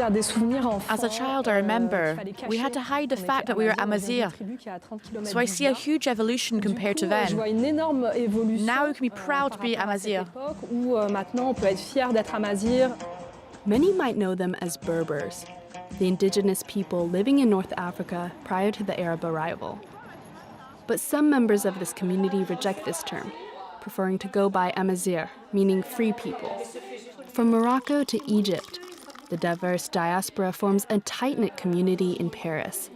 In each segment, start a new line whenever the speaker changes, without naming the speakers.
As a child, I remember, we had to hide the fact that we were Amazighs. So I see a huge evolution compared to then. Now we can be proud to be Amazigh.
Many might know them as Berbers, the indigenous people living in North Africa prior to the Arab arrival. But some members of this community reject this term, preferring to go by Amazighs, meaning free people. From Morocco to Egypt, the diverse diaspora forms a tight-knit community in Paris.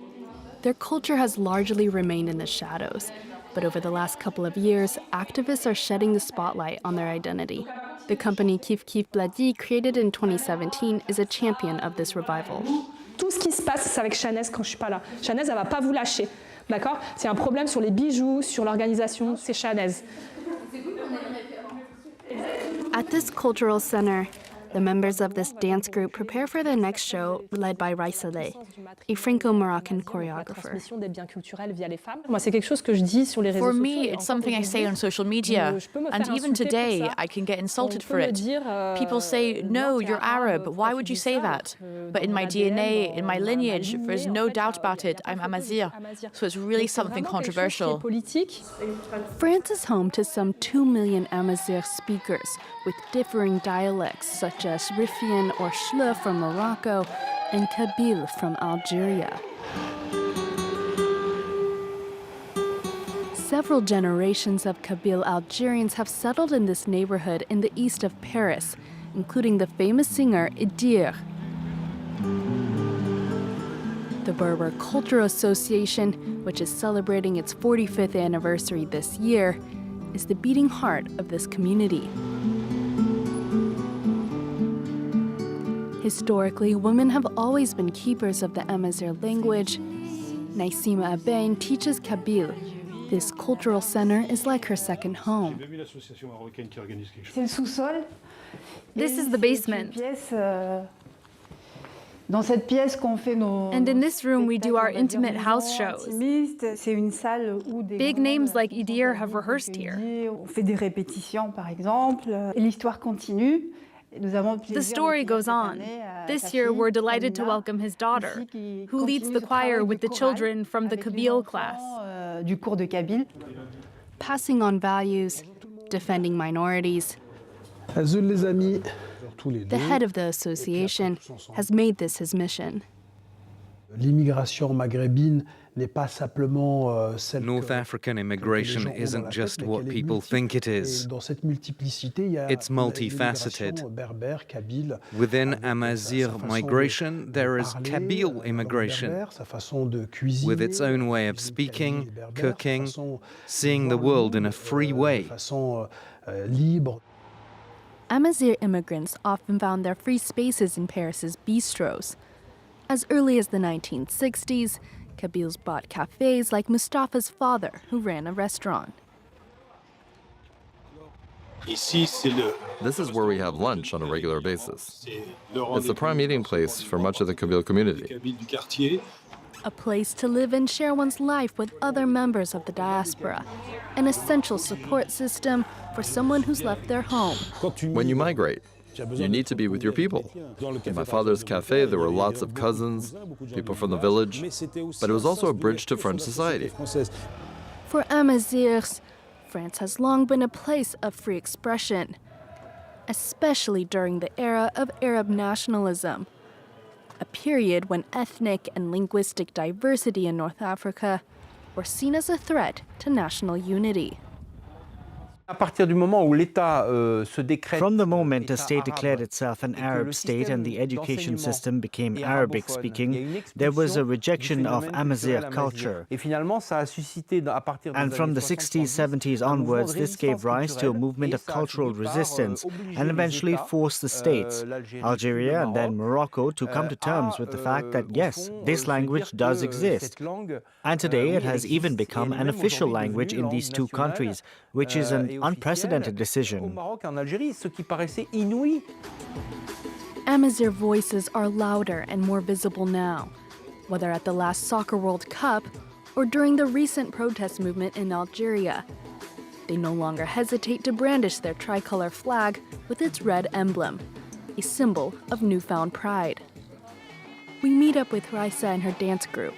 Their culture has largely remained in the shadows, but over the last couple of years, activists are shedding the spotlight on their identity. The company Kif Kif Bladi, created in 2017, is a champion of this revival.
Tout ce qui se passe, c'est avec Chanez quand je suis pas là. Chanez, elle va pas vous lâcher, d'accord? C'est un problème sur les bijoux, sur l'organisation, c'est Chanez.
At this cultural center, the members of this dance group prepare for the next show led by Raïsaleh, a Franco-Moroccan choreographer.
For me, it's something I say on social media, and even today, I can get insulted for it. People say, no, you're Arab, why would you say that? But in my DNA, in my lineage, there's no doubt about it, I'm Amazigh, so it's really something controversial.
France is home to some 2 million Amazigh speakers with differing dialects such as Rifian or Shle from Morocco and Kabyle from Algeria. Several generations of Kabyle Algerians have settled in this neighborhood in the east of Paris, including the famous singer Yennayer. The Berber Cultural Association, which is celebrating its 45th anniversary this year, is the beating heart of this community. Historically, women have always been keepers of the Amazigh language. Naïsima Abain teaches Kabyle. This cultural center is like her second home.
This is the basement. And in this room, we do our intimate house shows. Big names like Yennayer have rehearsed here. The story goes on. This year, we're delighted to welcome his daughter, who leads the choir with the children from the Kabyle class.
Passing on values, defending minorities. The head of the association has made this his mission.
North African immigration isn't just what people think it is. It's multifaceted. Within Amazigh migration, there is Kabyle immigration, with its own way of speaking, cooking, seeing the world in a free way.
Amazigh immigrants often found their free spaces in Paris's bistros. As early as the 1960s, Kabyles bought cafes like Mustafa's father, who ran a restaurant.
This is where we have lunch on a regular basis. It's the prime meeting place for much of the Kabyle community.
A place to live and share one's life with other members of the diaspora. An essential support system for someone who's left their home.
When you migrate, you need to be with your people. In my father's cafe, there were lots of cousins, people from the village, but it was also a bridge to French society.
For Amazighs, France has long been a place of free expression, especially during the era of Arab nationalism, a period when ethnic and linguistic diversity in North Africa were seen as a threat to national unity.
From the moment a state declared itself an Arab state and the education system became Arabic-speaking, there was a rejection of Amazigh culture. And from the 60s, 70s onwards, this gave rise to a movement of cultural resistance and eventually forced the states, Algeria and then Morocco, to come to terms with the fact that, yes, this language does exist. And today it has even become an official language in these two countries, which is an unprecedented decision.
Amazigh voices are louder and more visible now, whether at the last Soccer World Cup or during the recent protest movement in Algeria. They no longer hesitate to brandish their tricolor flag with its red emblem, a symbol of newfound pride. We meet up with Raisa and her dance group.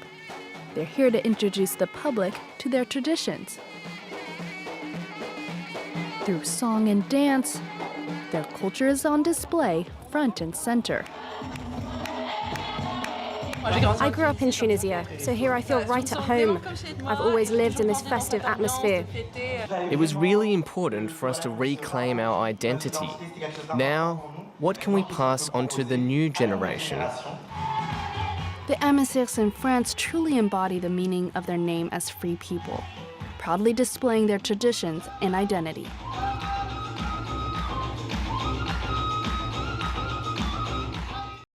They're here to introduce the public to their traditions. Through song and dance, their culture is on display front and center.
I grew up in Tunisia, so here I feel right at home. I've always lived in this festive atmosphere.
It was really important for us to reclaim our identity. Now, what can we pass on to the new generation?
The Amazighs in France truly embody the meaning of their name as free people, proudly displaying their traditions and identity.